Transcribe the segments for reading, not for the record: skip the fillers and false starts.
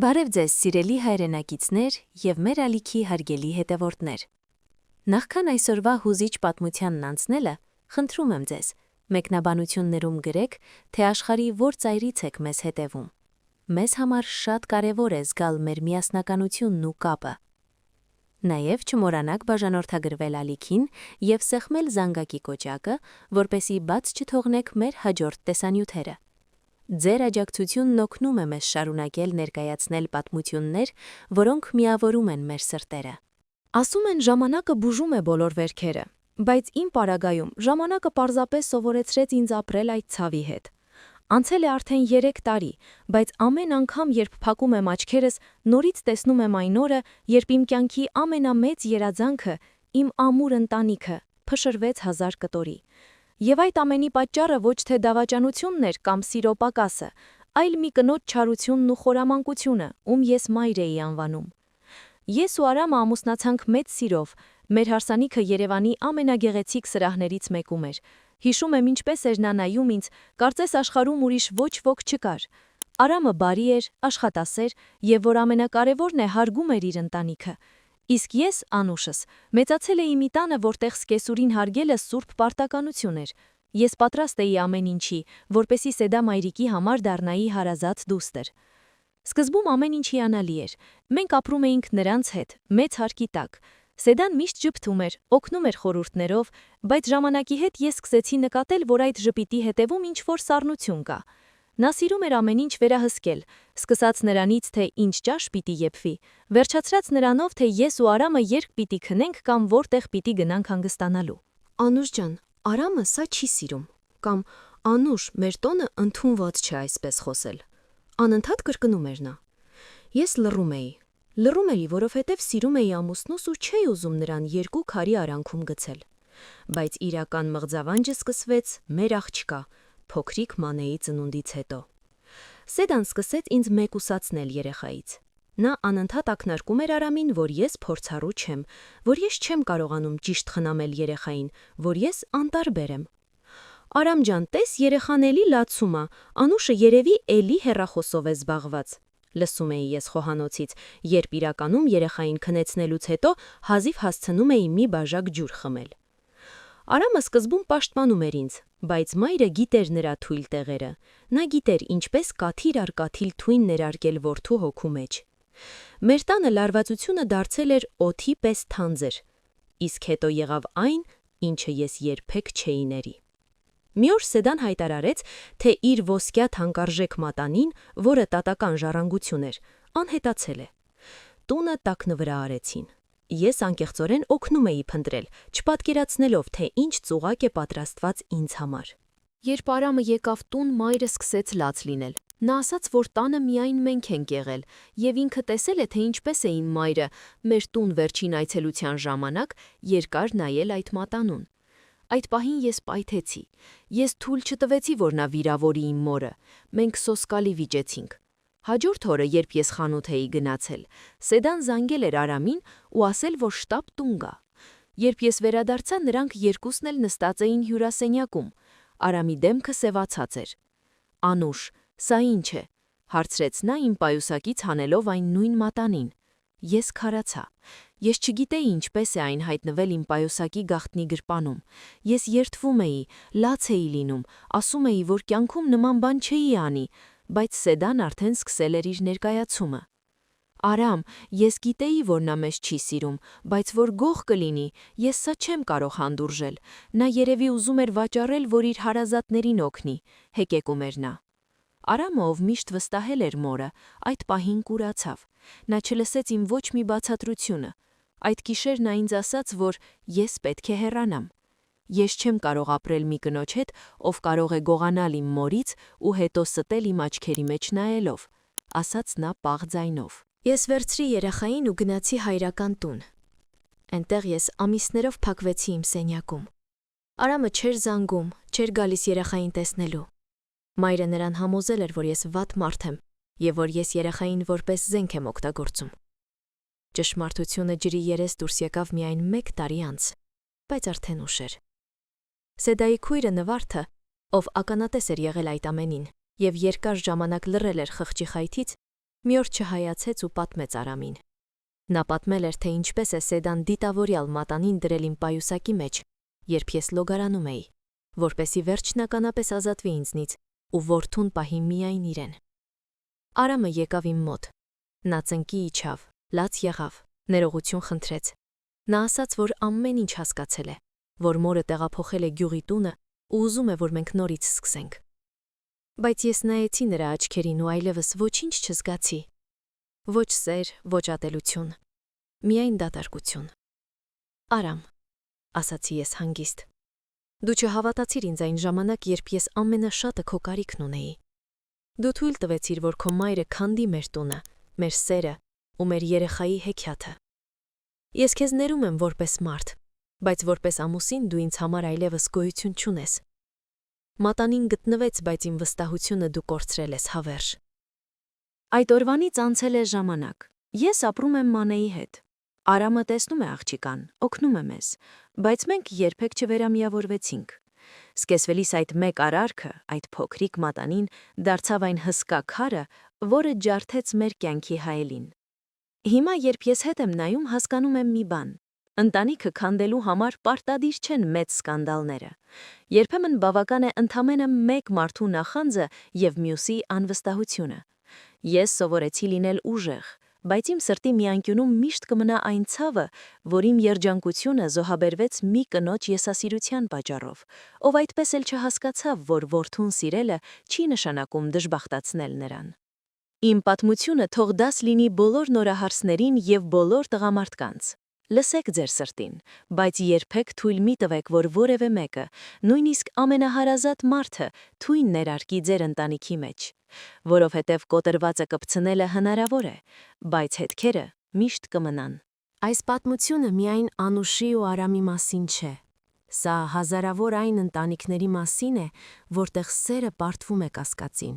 Բարև ձեզ, սիրելի հայրենակիցներ և մեր ալիքի հարգելի հետևորդներ։ Նախքան այսօրվա հուզիչ պատմությանն անցնելը, խնդրում եմ ձեզ, մեկնաբանություններում գրեք, թե աշխարհի որ ծայրից եք մեզ հետևում։ Մեզ համար շատ կարևոր է զգալ մեր միասնականությունն ու կապը։ Նաև չմոռանաք բաժանորդագրվել ալիքին և սեղմել զանգակի կոճակը, որպեսզի բաց չթողնեք մեր հաջորդ տեսանյութերը։ Ձեր աջակցությունն օգնում է մեզ շարունակել ներկայացնել պատմություններ, որոնք միավորում են մեր սրտերը։ Ասում են ժամանակը բուժում է բոլոր վերքերը, բայց իմ պարագայում ժամանակը պարզապես սովորեցրեց ինձ ապրել այդ ցավի հետ։ Անցել է արդեն 3 տարի, բայց ամեն անգամ, երբ փակում եմ աչքերս, նորից տեսնում եմ այն օրը, երբ իմ կյանքի ամենամեծ երազանքը, իմ ամուր ընտանիքը, փշրվեց 1000 կտորի։ Եվ այդ ամենի պատճառը ոչ թե դավաճանությունն էր կամ սիրո պակասը, այլ մի կնոջ չարությունն ու խորամանկությունը, ում ես մայր էի անվանում։ Ես ու Արամը ամուսնացանք մեծ սիրով, մեր հարսանիքը Երևանի ամենագեղեցիկ սրահներից մեկում էր։ Հիշում եմ ինչպես էր նա նայում ինձ, կարծես աշխարհում ուրիշ ոչ ոք չկար։ Արամը բարի էր, աշխատասեր և որ ամենակարևորն է, հարգում էր իր ընտանիքը։ Իսկ ես, Անուշս, մեծացել էի մի տանը, որտեղ սկեսուրին հարգելը սուրբ պարտականություն էր։ Ես պատրաստ էի ամեն ինչի, որպեսզի Սեդա մայրիկի համար դառնայի հարազատ դուստր։ Սկզբում ամեն ինչ հիանալի էր։ Մենք ապրում էինք նրանց հետ, մեծ հարկի տակ։ Սեդան միշտ ժպտում էր, օգնում էր խորհուրդներով, բայց ժամանակի հետ ես սկսեցի նկատել, որ այդ ժպիտի հետևում ինչ-որ սառնություն կա։ Նա սիրում էր ամեն ինչ վերահսկել, սկսած նրանից, թե ինչ ճաշ պիտի եփվի, վերջացրած նրանով, թե ես ու Արամը երբ պիտի քնենք կամ որտեղ պիտի գնանք հանգստանալու։ Անուշ ջան, Արամը սա չի սիրում, կամ Անուշ, մեր տոնը ընդունված չէ այսպես խոսել։ Անընդհատ կրկնում էր նա։ Ես լռում էի, որովհետև սիրում էի ամուսնուս ու չէի ուզում նրան 2 քարի արանքում գցել։ Բայց իրական մղձավանջը սկսվեց մեր աղջկա, փոքրիկ Մանեի ծնունդից հետո։ Սեդան սկսեց ինձ մեկուսացնել երեխայից։ Նա անընդհատ ակնարկում էր Արամին, որ ես փորձառու չեմ, որ ես չեմ կարողանում ճիշտ խնամել երեխային, որ ես անտարբեր եմ։ Արամ ջան, տես երեխան էլի լացում ա, Անուշը երևի էլի հեռախոսով է զբաղված։ Լսում էի ես խոհանոցից, երբ իրականում երեխային քնեցնելուց հետո հազիվ հասցնում էի մի բաժակ ջուր խմել։ Արամը սկզբում պաշտպանում էր ինձ, բայց մայրը գիտեր նրա թույլ տեղերը։ Նա գիտեր ինչպես կաթիլ առ կաթիլ թույն ներարկել որդու հոգու մեջ։ Մեր տանը լարվածությունը դարձել էր օդի պես թանձր, իսկ հետո եղավ այն, ինչը ես երբեք չէի ների։ Մի օր Սեդան հայտարարեց, թե իր ոսկյա թանկարժեք մատանին, որը տատական ժառանգություն էր, անհետացել է։ Տունը տակնվրա արեցին։ Ես անկեղծորեն օգնում էի փնտրել, չպատկերացնելով, թե ինչ ծուղակ է պատրաստված ինձ համար։ Երբ Արամը եկավ տուն, մայրը սկսեց լաց լինել։ Նա ասաց, որ տանը միայն մենք ենք եղել, և ինքը տեսել է, թե ինչպես է իմ մայրը մեր տուն վերջին այցելության ժամանակ երկար նայել այդ մատանուն։ Այդ պահին ես պայթեցի։ Ես թույլ չտվեցի, որ նա վիրավորի իմ մորը։ Մենք սոսկալի վիճեցինք։ Հաջորդ օրը, երբ ես խանութ էի գնացել, Սեդան զանգել էր Արամին ու ասել, որ շտապ տուն գա։ Երբ ես վերադարձա, նրանք երկուսն էլ նստած էին հյուրասենյակում։ Արամի դեմքը սևացած էր։ Անուշ, սա ինչ է, հարցրեց նա իմ պայուսակից հանելով այն նույն մատանին։ Ես քարացա։ Ես չգիտեի ինչպես է այն հայտնվել իմ պայուսակի գաղտնի գրպանում։ Ես երդվում էի, լաց էի լինում, ասում էի, որ կյանքում նման բան չէի անի, բայց Սեդան արդեն սկսել էր իր ներկայացումը։ Արամ, ես գիտեի, որ նա մեզ չի սիրում, բայց որ գող կլինի, ես սա չեմ կարող հանդուրժել։ Նա երևի ուզում էր վաճառել, որ իր հարազատներին օգնի, հեկեկում էր նա։ Արամը, ով միշտ վստահել էր մորը, այդ պահին կուրացավ։ Նա չլսեց իմ ոչ մի բացատրությունը։ Այդ գիշեր նա ինձ ասաց, որ ես պետք է հեռանամ։ Ես չեմ կարող ապրել մի կնոջ հետ, ով կարող է գողանալ իմ մորից ու հետո ստել իմ աչքերի մեջ նայելով, ասաց նա պաղ ձայնով։ Ես վերցրի երեխային ու գնացի հայրական տուն։ Այնտեղ ես ամիսներով փակվեցի իմ սենյակում։ Արամը չէր զանգում, չէր գալիս երեխային տեսնելու։ Մայրը նրան համոզել էր, որ ես վատ մարդ եմ և որ ես երեխային որպես զենք եմ օգտագործում։ Ճշմարտությունը ջրի երես դուրս եկավ միայն 1 տարի անց, բայց արդեն ուշ էր։ Սեդայի քույրը Նվարդը, ով ականատես էր եղել այդ ամենին և երկար ժամանակ լռել էր խղճի խայթից, Մի օր չհայացեց ու պատմեց Արամին։ Նա պատմել էր, թե ինչպես է Սեդան դիտավորյալ մատանին դրել իմ պայուսակի մեջ, երբ ես լոգարանում էի, որպեսի վերջնականապես ազատվի ինձնից ու որդուն պահի միայն իրեն։ Արամը եկավ իմ մոտ։ Նա ծնկի իջավ, լաց եղավ, ներողություն խնդրեց։ Նա ասաց, որ ամեն ինչ հասկացել է, որ մորը տեղափոխել է գյուղի տունը ու ուզում է, որ մենք նորից սկսենք։ Բայց ես նայեցի նրա աչքերին ու այլևս ոչինչ չզգացի։ Ոչ սեր, ոչ ատելություն, միայն դատարկություն։ Արամ, ասացի ես հանգիստ։ Դու չհավատացիր ինձ այն ժամանակ, երբ ես ամենաշատը քո կարիքն ունեի։ Դու թույլ տվեցիր, որ քո մայրը քանդի մեր տունը, մեր սերը ու մեր երեխայի հեքիաթը։ Ես քեզ ներում եմ որպես մարդ, բայց որպես ամուսին դու ինձ համար այլևս գոյություն չունես։ Մատանին գտնվեց, բայց իմ վստահությունը դու կորցրել ես հավերժ։ Այդ օրվանից անցել է ժամանակ։ Ես ապրում եմ Մանեի հետ։ Արամը տեսնում է աղջիկան, օգնում է մեզ, բայց մենք երբեք չվերամիավորվեցինք։ Սկեսվելիս այդ մեկ արարքը, այդ փոքրիկ մատանին դարձավ այն հսկա քարը, որը ջարդեց մեր կյանքի հայելին։ Հիմա, երբ ես հետ եմ նայում, հասկանում եմ մի բան. ընտանիքը քանդելու համար պարտադիր չեն մեծ սկանդալները։ Երբեմն բավական է ընդամենը մեկ մարդու նախանձը և մյուսի անվստահությունը։ Ես սովորեցի լինել ուժեղ, բայց իմ սրտի մի անկյունում միշտ կմնա այն ցավը, որ իմ երջանկությունը զոհաբերվեց մի կնոջ եսասիրության պատճառով, ով այդպես էլ չհասկացավ, որ որդուն սիրելը չի նշանակում դժբախտացնել նրան։ Իմ պատմությունը թող դաս լինի բոլոր նորահարսներին և բոլոր տղամարդկանց։ Լսեք ձեր սրտին, բայց երբեք թույլ մի տվեք, որ որևէ մեկը, նույնիսկ ամենահարազատ մարդը, թույն ներարկի ձեր ընտանիքի մեջ, որովհետև կոտրվածը կպցնելը հնարավոր է, բայց հետքերը միշտ կմնան։ Այս պատմությունը միայն Անուշի ու Արամի մասին չէ։ Սա հազարավոր այն ընտանիքների մասին է, որտեղ սերը պարտվում է կասկածին,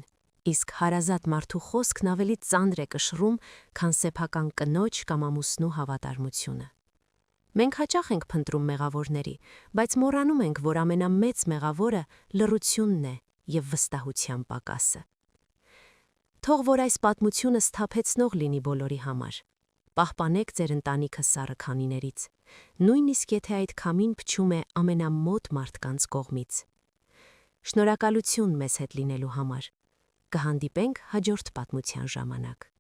իսկ հարազատ մարդու խոսքն ավելի ծանր է կշռում, քան սեփական կնոջ կամ ամուսնու հավատարմությունը։ Մենք հաճախ ենք փնտրում մեղավորների, բայց մոռանում ենք, որ ամենամեծ մեղավորը լռությունն է և վստահության պակասը։ Թող որ այս պատմությունը սթափեցնող լինի բոլորի համար։ Պահպանեք ձեր ընտանիքը սառը քամիներից, նույնիսկ եթե այդ քամին փչում է ամենամոտ մարդկանց կողմից։ Շնորհակալություն մեզ հետ լինելու համար։ Կհանդիպենք հաջորդ պատմության ժամանակ։